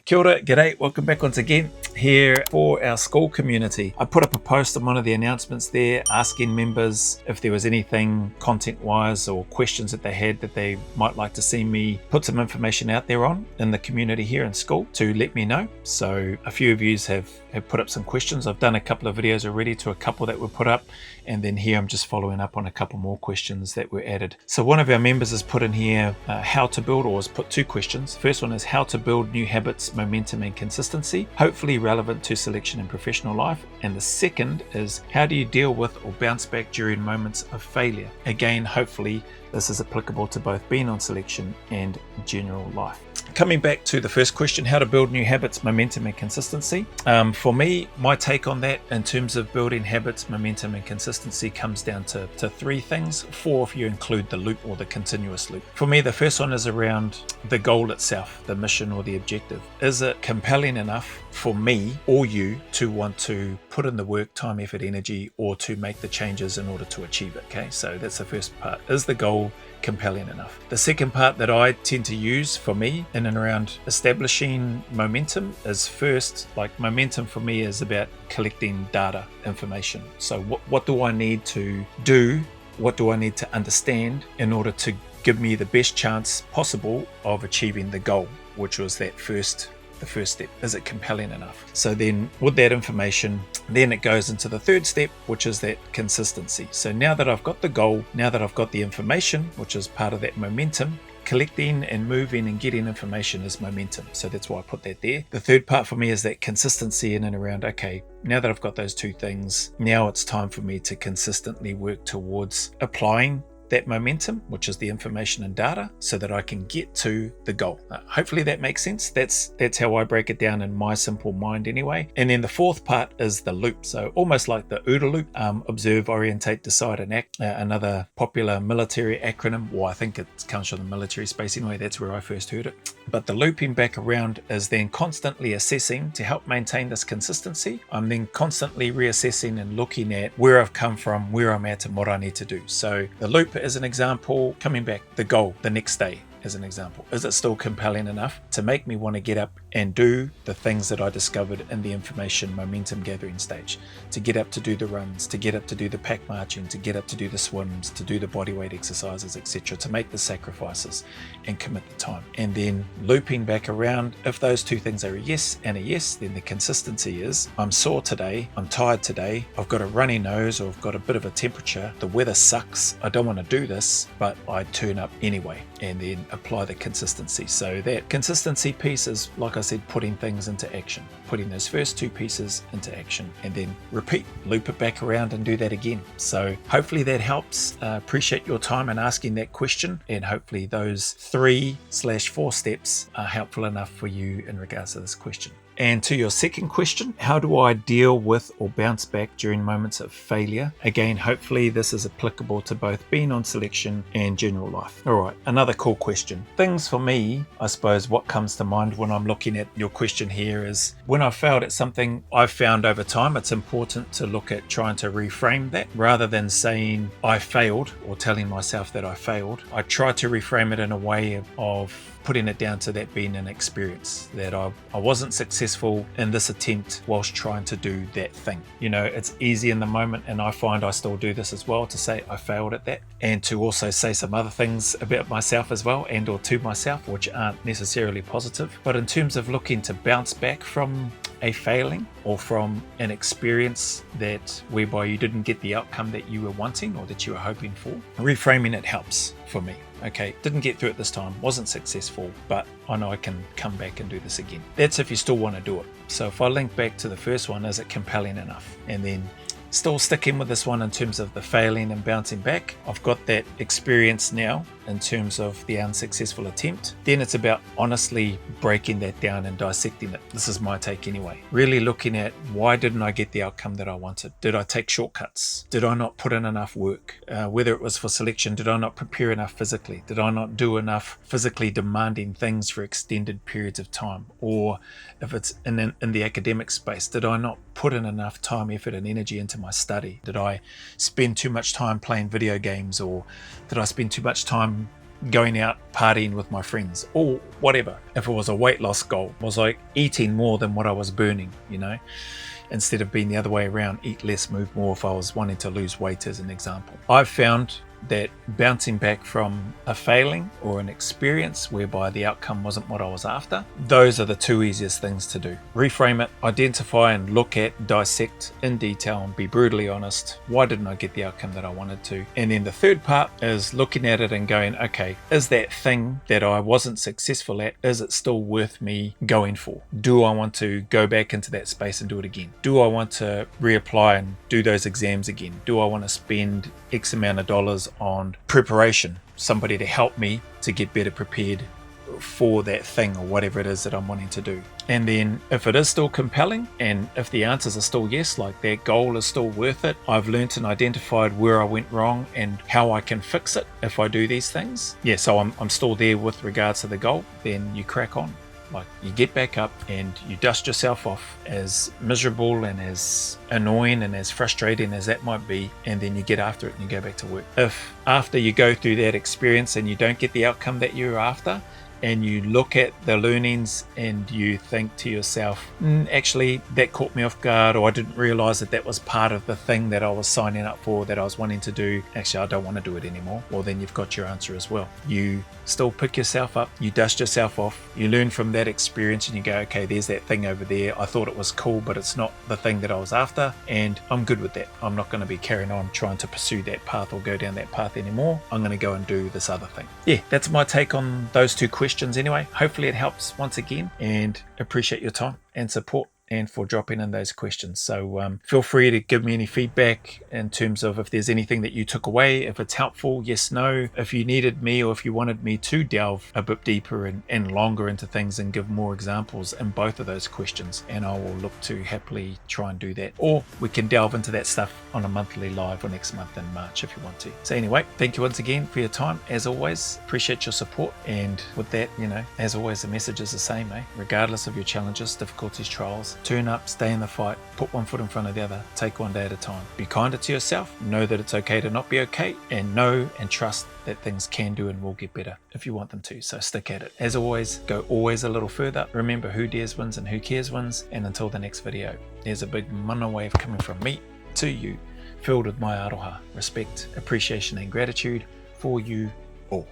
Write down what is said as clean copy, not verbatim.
Kia ora, g'day, welcome back once again here for our school community. I put up a post on one of the announcements there asking members if there was anything content-wise or questions that they had that they might like to see me put some information out there on in the community here in school to let me know. So a few of you have put up some questions. I've done a couple of videos already to a couple that were put up, and then here I'm just following up on a couple more questions that were added. So one of our members has put in here how to build, or has put two questions. First one is how to build new habits, momentum and consistency, hopefully relevant to selection and professional life. And the second is how do you deal with or bounce back during moments of failure? Again, hopefully this is applicable to both being on selection and general life. Coming back to the first question, how to build new habits, momentum and consistency. For me, my take on that in terms of building habits, momentum and consistency comes down to three things, four if you include the loop or the continuous loop. For me, the first one is around the goal itself, the mission or the objective. Is it compelling enough for me or you to want to put in the work, time, effort, energy, or to make the changes in order to achieve it? Okay, so that's the first part. Is the goal compelling enough? The second part that I tend to use for me in and around establishing momentum is first, like momentum for me is about collecting data, information. So what do I need to do? What do I need to understand in order to give me the best chance possible of achieving the goal, which was the first step. Is it compelling enough? So then with that information, then it goes into the third step, which is that consistency. So now that I've got the goal, now that I've got the information, which is part of that momentum, collecting and moving and getting information is momentum. So that's why I put that there. The third part for me is that consistency in and around, okay, now that I've got those two things, now it's time for me to consistently work towards applying that momentum, which is the information and data, so that I can get to the goal. Hopefully that makes sense. That's how I break it down in my simple mind anyway. And then the fourth part is the loop. So almost like the OODA loop, observe, orientate, decide and act, another popular military acronym. Well, I think it comes from the military space anyway. That's where I first heard it. But the looping back around is then constantly assessing to help maintain this consistency. I'm then constantly reassessing and looking at where I've come from, where I'm at, and what I need to do. So the loop is an example, coming back, the goal, the next day as an example. Is it still compelling enough to make me want to get up and do the things that I discovered in the information momentum gathering stage? To get up to do the runs, to get up to do the pack marching, to get up to do the swims, to do the bodyweight exercises, etc., to make the sacrifices and commit the time. And then looping back around, if those two things are a yes and a yes, then the consistency is, I'm sore today, I'm tired today, I've got a runny nose, or I've got a bit of a temperature, the weather sucks, I don't want to do this, but I turn up anyway. And then apply the consistency. So that consistency piece is, like I said, putting things into action, putting those first two pieces into action, and then repeat, loop it back around and do that again. So hopefully that helps. Appreciate your time and asking that question, and hopefully those 3/4 steps are helpful enough for you in regards to this question. And to your second question, how do I deal with or bounce back during moments of failure? Again, hopefully this is applicable to both being on selection and general life. All right, another cool question. Things for me, I suppose what comes to mind when I'm looking at your question here is when I've failed at something, I've found over time it's important to look at trying to reframe that rather than saying I failed or telling myself that I failed. I try to reframe it in a way of putting it down to that being an experience, that I wasn't successful in this attempt whilst trying to do that thing. You know, it's easy in the moment, and I find I still do this as well, to say I failed at that, and to also say some other things about myself as well, and or to myself, which aren't necessarily positive. But in terms of looking to bounce back from a failing or from an experience that whereby you didn't get the outcome that you were wanting or that you were hoping for, reframing it helps for me. Okay, didn't get through it this time, wasn't successful, but I know I can come back and do this again. That's if you still want to do it. So if I link back to the first one, is it compelling enough? And then still sticking with this one in terms of the failing and bouncing back. I've got that experience now in terms of the unsuccessful attempt. Then it's about honestly breaking that down and dissecting it. This is my take anyway. Really looking at, why didn't I get the outcome that I wanted? Did I take shortcuts? Did I not put in enough work? Whether it was for selection, did I not prepare enough physically? Did I not do enough physically demanding things for extended periods of time? Or if it's in the academic space, did I not put in enough time, effort and energy into my study? Did I spend too much time playing video games, or did I spend too much time going out partying with my friends or whatever. If it was a weight loss goal, was I eating more than what I was burning, instead of being the other way around, eat less, move more, if I was wanting to lose weight as an example. I've found that bouncing back from a failing or an experience whereby the outcome wasn't what I was after, those are the two easiest things to do. Reframe it, identify and look at, dissect in detail and be brutally honest. Why didn't I get the outcome that I wanted to? And then the third part is looking at it and going, okay, is that thing that I wasn't successful at, is it still worth me going for? Do I want to go back into that space and do it again? Do I want to reapply and do those exams again? Do I want to spend X amount of dollars on preparation, somebody to help me to get better prepared for that thing or whatever it is that I'm wanting to do? And then if it is still compelling and if the answers are still yes, like that goal is still worth it, I've learnt and identified where I went wrong and how I can fix it if I do these things. Yeah, so I'm still there with regards to the goal, then you crack on. Like, you get back up and you dust yourself off, as miserable and as annoying and as frustrating as that might be, and then you get after it and you go back to work. If after you go through that experience and you don't get the outcome that you're after, and you look at the learnings and you think to yourself, actually that caught me off guard, or I didn't realize that was part of the thing that I was signing up for, that I was wanting to do, actually I don't want to do it anymore, well then you've got your answer as well. You still pick yourself up, you dust yourself off, you learn from that experience and you go, okay, there's that thing over there, I thought it was cool but it's not the thing that I was after, and I'm good with that. I'm not going to be carrying on trying to pursue that path or go down that path anymore. I'm going to go and do this other thing. Yeah, that's my take on those two questions anyway. Hopefully it helps once again, and appreciate your time and support and for dropping in those questions. So feel free to give me any feedback in terms of if there's anything that you took away, if it's helpful, yes, no, if you needed me or if you wanted me to delve a bit deeper and longer into things and give more examples in both of those questions, and I will look to happily try and do that. Or we can delve into that stuff on a monthly live or next month in March if you want to. So anyway, thank you once again for your time. As always, appreciate your support, and with that, as always, the message is the same, regardless of your challenges, difficulties, trials, turn up, stay in the fight, put one foot in front of the other, take one day at a time. Be kinder to yourself, know that it's okay to not be okay, and know and trust that things can do and will get better if you want them to. So stick at it. As always, go always a little further. Remember, who dares wins and who cares wins. And until the next video, there's a big mana wave coming from me to you, filled with my aroha, respect, appreciation and gratitude for you all.